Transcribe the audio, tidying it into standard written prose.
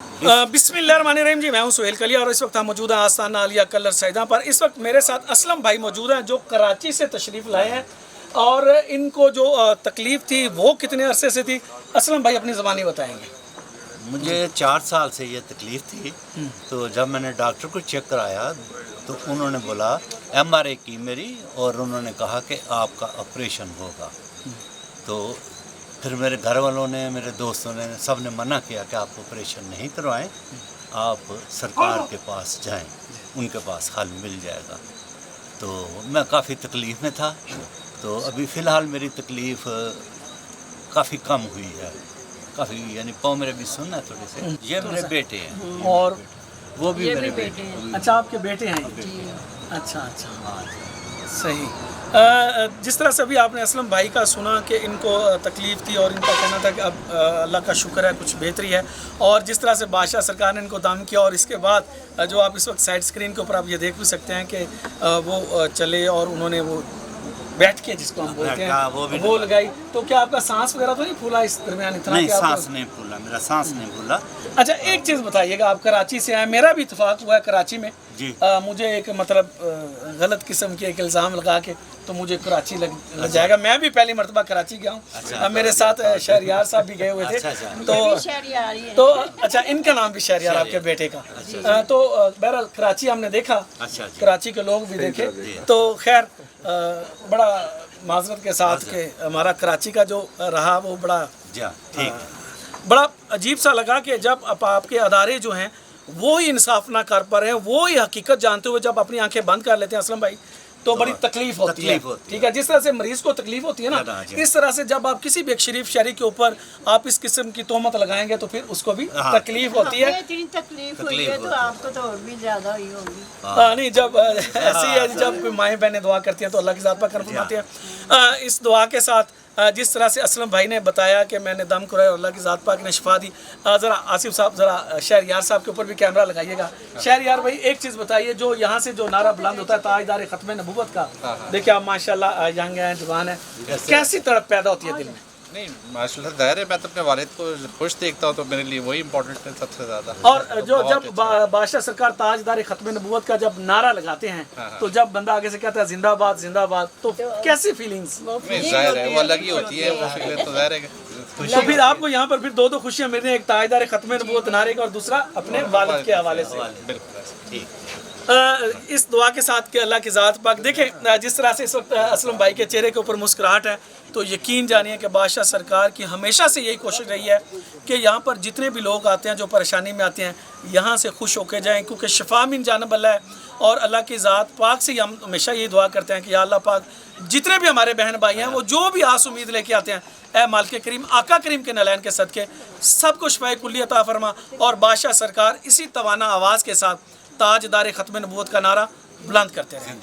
बिस्मिल्लाहिर्रहमानिर्रहीम जी, मैं हूं सुहेल कलिया और इस वक्त हम मौजूद हैं आस्ताना आलिया कलर सैदा पर। इस वक्त मेरे साथ असलम भाई मौजूद हैं जो कराची से तशरीफ़ लाए हैं और इनको जो तकलीफ़ थी वो कितने अरसे से थी, असलम भाई अपनी ज़बानी बताएंगे। मुझे 4 साल से ये तकलीफ़ थी, तो जब मैंने डॉक्टर को चेक कराया तो उन्होंने बोला MRI की मेरी, और उन्होंने कहा कि आपका ऑपरेशन होगा। तो फिर मेरे घर वालों ने, मेरे दोस्तों ने, सब ने मना किया कि आप ऑपरेशन नहीं करवाएं, आप सरकार के पास जाएं, उनके पास हल मिल जाएगा। तो मैं काफ़ी तकलीफ़ में था, तो अभी फ़िलहाल मेरी तकलीफ़ काफ़ी कम हुई है, काफ़ी, यानी पाँव मेरे भी सुनना है थोड़े से। ये मेरे बेटे हैं और वो भी मेरे बेटे हैं। अच्छा, आपके बेटे हैं? अच्छा अच्छा, हाँ। सही। जिस तरह से अभी आपने असलम भाई का सुना कि इनको तकलीफ़ थी और इनका कहना था कि अब अल्लाह का शुक्र है कुछ बेहतरी है, और जिस तरह से बादशाह सरकार ने इनको दाम किया, और इसके बाद जो आप इस वक्त साइड स्क्रीन के ऊपर आप ये देख भी सकते हैं कि वो चले और उन्होंने वो बैठ के, जिसको हम बोलते हैं, वो लगाई। तो क्या आपका सांस वगैरह तो नहीं फूला इस दरमियान? इतना नहीं, सांस नहीं फूला, मेरा सांस नहीं फूला। अच्छा, एक चीज़ बताइएगा, आप कराची से आए, मेरा भी इत्तेफाक हुआ है कराची में जी। मुझे एक मतलब गलत किस्म के एक इल्ज़ाम लगा के तो मुझे कराची लग जाएगा। मैं भी पहली मरतबा कराची गया हूँ। अच्छा, मेरे साथ शहरियार साहब भी गए हुए थे। अच्छा। तो अच्छा, इनका नाम भी शहरियार, आपके बेटे का। तो बहरहाल कराची हमने देखा, कराची के लोग भी देखे। तो खैर बड़ा माजरत के साथ कि हमारा कराची का जो रहा वो बड़ा ठीक, बड़ा अजीब सा लगा कि जब आपके अदारे जो हैं वो ही इंसाफ ना कर पा रहे हैं, वो ही हकीकत जानते हुए जब अपनी आंखें बंद कर लेते हैं असलम भाई, तो बड़ी तकलीफ होती है। ठीक है, जिस तरह से मरीज को तकलीफ होती है ना, इस तरह से जब आप किसी भी एक शरीफ शहरी के ऊपर आप इस किस्म की तोहमत लगाएंगे तो फिर उसको भी तकलीफ होती है। इतनी तकलीफ हुई है तो आपको तो और भी ज्यादा हुई होगी। नहीं, जब ऐसी है, जब कोई माएँ बहनें दुआ करती हैं तो अल्लाह की ज़ात पर करम फरमाती है। इस दुआ के साथ जिस तरह से असलम भाई ने बताया कि मैंने दम कराया और अल्लाह की ज़ात पाक ने शिफा दी। ज़रा आसिफ साहब, ज़रा शहरियार साहब के ऊपर भी कैमरा लगाइएगा। शहरियार भाई, एक चीज़ बताइए, जो यहाँ से जो नारा बुलंद होता है ताजदार ख़त्म नबूवत का, देखिए आप माशाल्लाह यंग हैं, जवान हैं, कैसी तड़प पैदा होती है दिल में? नहीं, माशाल्लाह, ज़ाहिर है, मैं तो अपने वालिद को खुश देखता हूँ तो मेरे लिए वही इम्पोर्टेंट है सबसे ज़्यादा। और जो जब बादशाह सरकार ताजदार ख़त्म नबूवत का जब नारा लगाते हैं, तो जब बंदा आगे से कहता है जिंदाबाद जिंदाबाद, तो कैसी फीलिंग्स? नहीं, ज़ाहिर है वो अलग ही होती है, वो फिक्र तो ज़ाहिर है। तो फिर आपको यहाँ पर फिर दो खुशियाँ मिल रही हैं, एक ताजदार ख़त्म नबूवत नारे का और दूसरा अपने वालिद के हवाले से। बिल्कुल। इस दुआ के साथ कि अल्लाह की ज़ात पाक देखें, जिस तरह से इस वक्त असलम भाई के चेहरे के ऊपर मुस्कुराहट है, तो यकीन जानिए कि बादशाह सरकार की हमेशा से यही कोशिश रही है कि यहाँ पर जितने भी लोग आते हैं जो परेशानी में आते हैं, यहाँ से खुश होके जाएं, क्योंकि शिफा मिन जानब अल्लाह है। और अल्लाह की ज़ात पाक से हम हमेशा यही दुआ करते हैं कि या अल्लाह पाक, जितने भी हमारे बहन भाई हैं वो जो भी आस उम्मीद लेके आते हैं, ए मालिक करीम, आका करीम के नलैन के सदके सबको शिफाए कुल्ली अता फरमा। और बादशाह सरकार इसी तवाना आवाज़ के साथ ताजदार ख़त्म नबूवत का नारा बुलंद करते रहें।